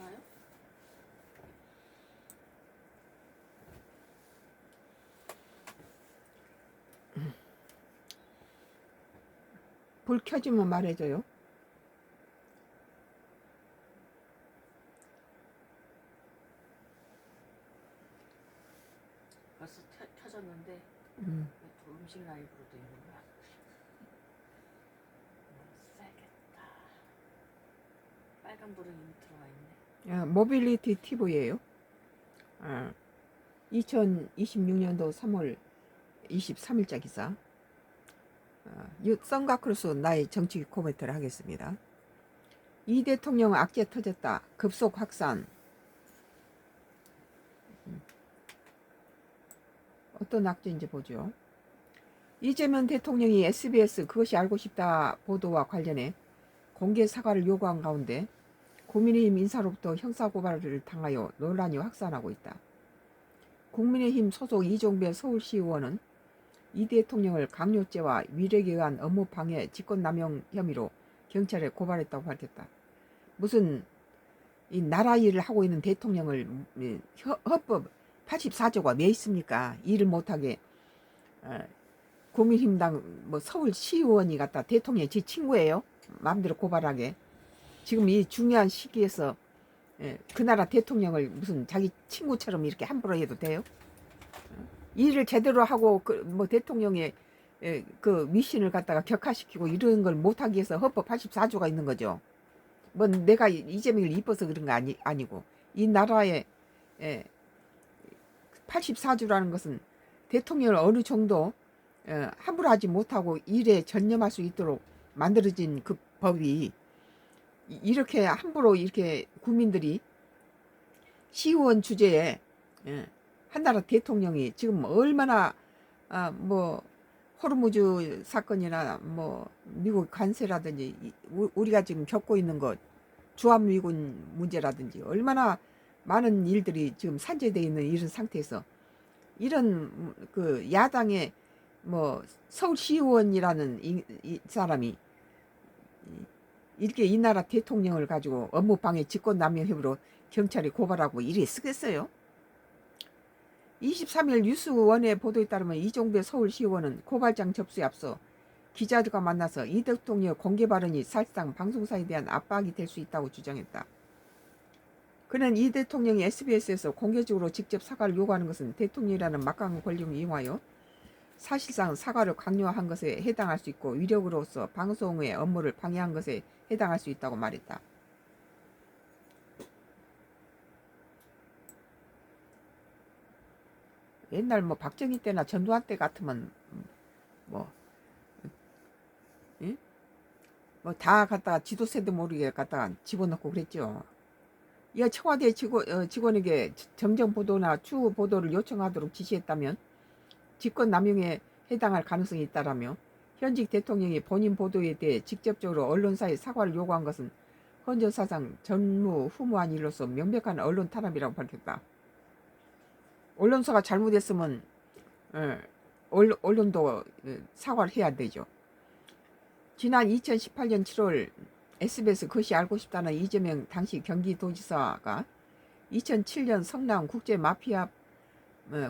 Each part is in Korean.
되나요? 불 켜지면 말해줘요. 벌써 켜졌는데 음. 왜 또 음식 라이브로 돼 있는 거야? 세겠다. 빨간 불은 이미 들어와 있네. 모빌리티 TV예요. 2026년도 3월 23일자 기사. 선가크루스 나의 정치 코멘트를 하겠습니다. 이 대통령 악재 터졌다. 급속 확산. 어떤 악재인지 보죠. 이재명 대통령이 SBS 그것이 알고 싶다 보도와 관련해 공개 사과를 요구한 가운데 국민의힘 인사로부터 형사고발을 당하여 논란이 확산하고 있다. 국민의힘 소속 이종배 서울시의원은 이 대통령을 강요죄와 위력에 의한 업무 방해, 직권남용 혐의로 경찰에 고발했다고 밝혔다. 무슨 이 나라 일을 하고 있는 대통령을 헌법 84조가 왜 있습니까? 일을 못하게 국민힘당 뭐 서울시의원이 갖다 대통령 제 친구예요. 마음대로 고발하게. 지금 이 중요한 시기에서 그 나라 대통령을 무슨 자기 친구처럼 이렇게 함부로 해도 돼요? 일을 제대로 하고 뭐 대통령의 그 미신을 갖다가 격화시키고 이런 걸 못하기 위해서 헌법 84조가 있는 거죠. 뭐 내가 이재명을 이뻐서 그런 거 아니고 이 나라의 84조라는 것은 대통령을 어느 정도 함부로 하지 못하고 일에 전념할 수 있도록 만들어진 그 법이 이렇게 함부로 이렇게 국민들이 시의원 주제에 한 나라 대통령이 지금 얼마나 뭐 호르무즈 사건이나 뭐 미국 관세라든지 우리가 지금 겪고 있는 것 주한미군 문제라든지 얼마나 많은 일들이 지금 산재되어 있는 이런 상태에서 이런 그 야당의 뭐 서울시의원이라는 이 사람이 이렇게 이 나라 대통령을 가지고 업무방해 직권남용 혐의로 경찰이 고발하고 이래 쓰겠어요? 23일 뉴스원의 보도에 따르면 이종배 서울시의원은 고발장 접수에 앞서 기자들과 만나서 이 대통령의 공개 발언이 사실상 방송사에 대한 압박이 될 수 있다고 주장했다. 그는 이 대통령이 SBS에서 공개적으로 직접 사과를 요구하는 것은 대통령이라는 막강한 권력을 이용하여 사실상 사과를 강요한 것에 해당할 수 있고 위력으로서 방송의 업무를 방해한 것에 해당할 수 있다고 말했다. 옛날 뭐 박정희 때나 전두환 때 같으면 뭐 다 갖다가 지도세도 모르게 갖다가 집어넣고 그랬죠. 이 청와대 직원에게 정정 보도나 추후 보도를 요청하도록 지시했다면 직권남용에 해당할 가능성이 있다라며 현직 대통령이 본인 보도에 대해 직접적으로 언론사에 사과를 요구한 것은 헌정사상 전무후무한 일로서 명백한 언론 탄압이라고 밝혔다. 언론사가 잘못했으면 언론도 사과를 해야 되죠. 지난 2018년 7월 SBS 그것이 알고 싶다는 이재명 당시 경기도지사가 2007년 성남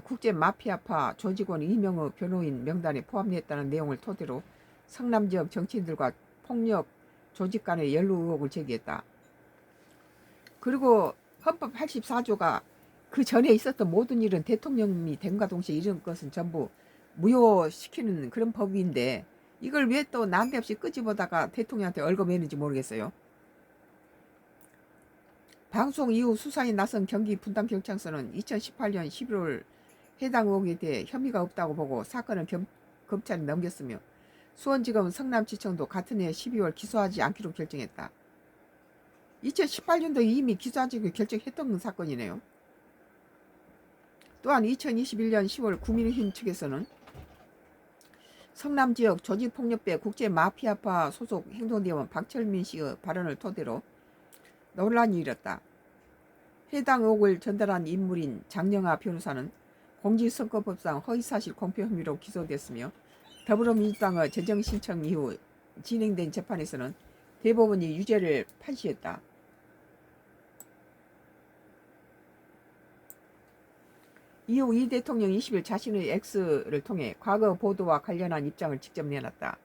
국제마피아파 조직원 이명호 변호인 명단에 포함됐다는 내용을 토대로 성남 지역 정치인들과 폭력 조직 간의 연루 의혹을 제기했다. 그리고 헌법 84조가 그 전에 있었던 모든 일은 대통령이 됨과 동시에 이런 것은 전부 무효시키는 그런 법인데 이걸 왜 또 난데없이 끄집어다가 대통령한테 얽어매는지 모르겠어요. 방송 이후 수사에 나선 경기 분당경찰서는 2018년 11월 해당 의혹에 대해 혐의가 없다고 보고 사건을 검찰에 넘겼으며 수원지검 성남지청도 같은 해 12월 기소하지 않기로 결정했다. 2018년도에 이미 기소하기로 결정했던 사건이네요. 또한 2021년 10월 국민의힘 측에서는 성남지역 조직폭력배 국제마피아파 소속 행동대원 박철민 씨의 발언을 토대로 논란이 일었다. 해당 의혹을 전달한 인물인 장영하 변호사는 공직선거법상 허위사실 공표 혐의로 기소됐으며 더불어민주당의 재정신청 이후 진행된 재판에서는 대법원이 유죄를 판시했다. 이후 이 대통령이 20일 자신의 X를 통해 과거 보도와 관련한 입장을 직접 내놨다.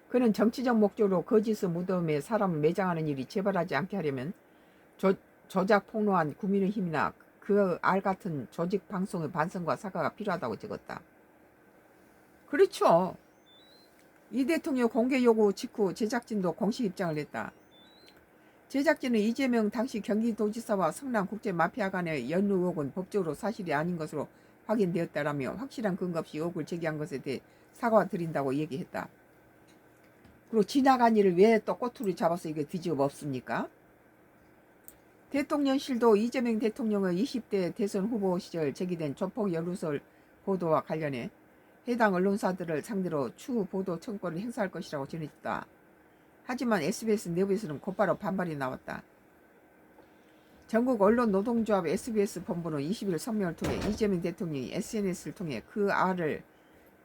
그는 정치적 목적으로 거짓의 무덤에 사람을 매장하는 일이 재발하지 않게 하려면 조작 폭로한 국민의힘이나 그 알 같은 조직 방송의 반성과 사과가 필요하다고 적었다. 그렇죠. 이 대통령 공개 요구 직후 제작진도 공식 입장을 냈다. 제작진은 이재명 당시 경기도지사와 성남국제 마피아 간의 연루 의혹은 법적으로 사실이 아닌 것으로 확인되었다라며 확실한 근거 없이 의혹을 제기한 것에 대해 사과드린다고 얘기했다. 그리고 지나간 일을 왜 또 꼬투리 잡아서 이게 뒤집어 엎습니까? 대통령실도 이재명 대통령의 20대 대선 후보 시절 제기된 조폭 연루설 보도와 관련해 해당 언론사들을 상대로 추후 보도 청구권을 행사할 것이라고 전했다. 하지만 SBS 내부에서는 곧바로 반발이 나왔다. 전국 언론 노동조합 SBS 본부는 20일 성명을 통해 이재명 대통령이 SNS를 통해 그 알을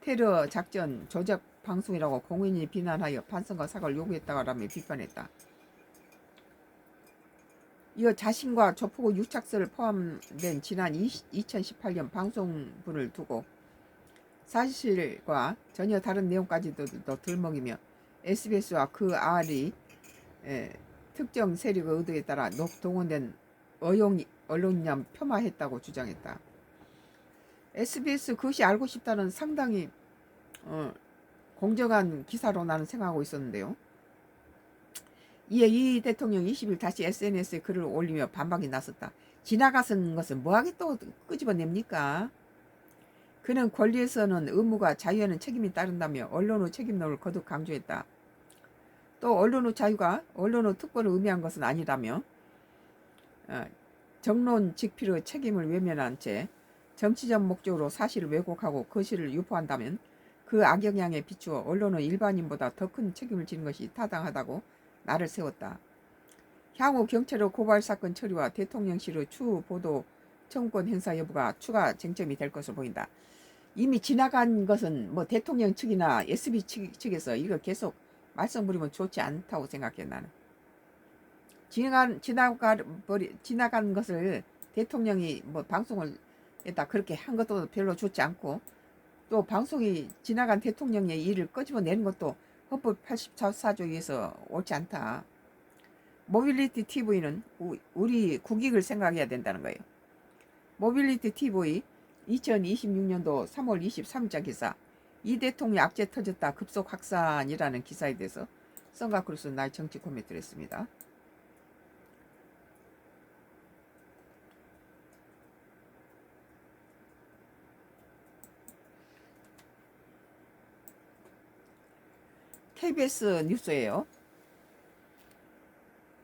테러 작전 조작 방송이라고 공인이 비난하여 반성과 사과를 요구했다라며 비판했다. 이어 자신과 조폭의 유착설 포함된 지난 2018년 방송분을 두고 사실과 전혀 다른 내용까지도 들먹이며 SBS와 그 알이 특정 세력의 의도에 따라 동원된 어용 언론이냐 폄하했다고 주장했다. SBS 그것이 알고 싶다는 상당히 공정한 기사로 나는 생각하고 있었는데요. 이에 이 대통령이 20일 다시 SNS에 글을 올리며 반박이 나섰다. 지나가선 것은 뭐하게 또 끄집어냅니까? 그는 권리에서는 의무가 자유에는 책임이 따른다며 언론의 책임론을 거듭 강조했다. 또 언론의 자유가 언론의 특권을 의미한 것은 아니라며 정론 직필의 책임을 외면한 채 정치적 목적으로 사실을 왜곡하고 거실을 유포한다면 그 악영향에 비추어 언론은 일반인보다 더 큰 책임을 지는 것이 타당하다고 날을 세웠다. 향후 경찰의 고발 사건 처리와 대통령실의 추후 보도 청구권 행사 여부가 추가 쟁점이 될 것으로 보인다. 이미 지나간 것은 뭐 대통령 측이나 SB 측에서 이거 계속 말썽부리면 좋지 않다고 생각해. 나는 지나간 것을 대통령이 뭐 방송을 했다 그렇게 한 것도 별로 좋지 않고, 또 방송이 지나간 대통령의 일을 끄집어내는 것도 헌법 84조에 의해서 옳지 않다. 모빌리티 TV는 우리 국익을 생각해야 된다는 거예요. 모빌리티 TV 2026년도 3월 23일자 기사, 이 대통령 악재 터졌다 급속 확산이라는 기사에 대해서 썬가크루스 나의 정치 코멘트를 했습니다. KBS 뉴스예요.